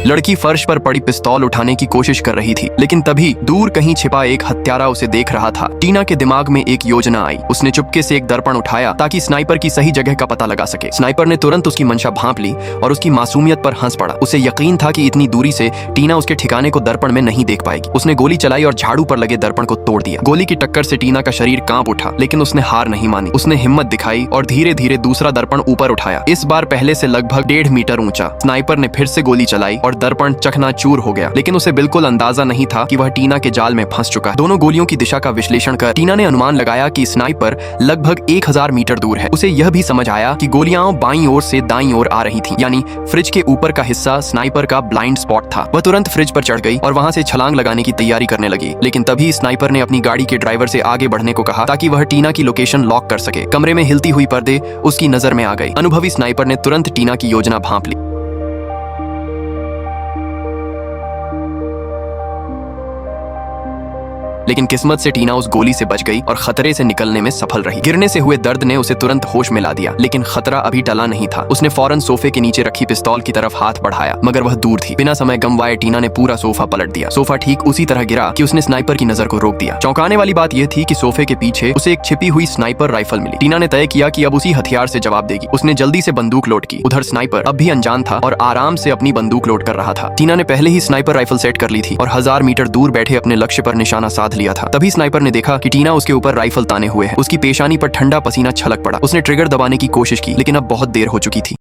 लड़की फर्श पर पड़ी पिस्तौल उठाने की कोशिश कर रही थी, लेकिन तभी दूर कहीं छिपा एक हत्यारा उसे देख रहा था। टीना के दिमाग में एक योजना आई। उसने चुपके से एक दर्पण उठाया ताकि स्नाइपर की सही जगह का पता लगा सके। स्नाइपर ने तुरंत उसकी मंशा भांप ली और उसकी मासूमियत पर हंस पड़ा। उसे यकीन था कि इतनी दूरी से टीना उसके ठिकाने को दर्पण में नहीं देख पाएगी। उसने गोली चलाई और झाड़ू पर लगे दर्पण को तोड़ दिया। गोली की टक्कर से टीना का शरीर कांप उठा, लेकिन उसने हार नहीं मानी। उसने हिम्मत दिखाई और धीरे धीरे दूसरा दर्पण ऊपर उठाया, इस बार पहले से लगभग 1.5 मीटर ऊंचा। स्नाइपर ने फिर से गोली चलाई और दर्पण चकनाचूर हो गया, लेकिन उसे बिल्कुल अंदाजा नहीं था कि वह टीना के जाल में फंस चुका है। दोनों गोलियों की दिशा का विश्लेषण कर टीना ने अनुमान लगाया कि स्नाइपर लगभग 1000 मीटर दूर है। उसे यह भी समझ आया कि गोलियां बाईं ओर से दाईं ओर आ रही थीं, यानी फ्रिज के ऊपर का हिस्सा स्नाइपर का ब्लाइंड स्पॉट था। वह तुरंत फ्रिज पर चढ़ गई और वहां से छलांग लगाने की तैयारी करने लगी, लेकिन तभी स्नाइपर ने अपनी गाड़ी के ड्राइवर से आगे बढ़ने को कहा ताकि वह टीना की लोकेशन लॉक कर सके। कमरे में हिलती हुई पर्दे उसकी नजर में आ गई। अनुभवी स्नाइपर ने तुरंत टीना की योजना भांप ली। लेकिन किस्मत से टीना उस गोली से बच गई और खतरे से निकलने में सफल रही। गिरने से हुए दर्द ने उसे तुरंत होश में ला दिया, लेकिन खतरा अभी टला नहीं था। उसने फौरन सोफे के नीचे रखी पिस्तौल की तरफ हाथ बढ़ाया, मगर वह दूर थी। बिना समय गंवाए टीना ने पूरा सोफा पलट दिया। सोफा ठीक उसी तरह गिरा कि उसने स्नाइपर की नजर को रोक दिया। चौंकाने वाली बात यह थी कि सोफे के पीछे उसे एक छिपी हुई स्नाइपर राइफल मिली। टीना ने तय किया कि अब उसी हथियार से जवाब देगी। उसने जल्दी से बंदूक लोड की। उधर स्नाइपर अब भी अनजान था और आराम से अपनी बंदूक लोड कर रहा था। टीना ने पहले ही स्नाइपर राइफल सेट कर ली थी और 1000 मीटर दूर बैठे अपने लक्ष्य पर निशाना साध लिया था। तभी स्नाइपर ने देखा कि टीना उसके ऊपर राइफल ताने हुए है। उसकी पेशानी पर ठंडा पसीना छलक पड़ा। उसने ट्रिगर दबाने की कोशिश की, लेकिन अब बहुत देर हो चुकी थी।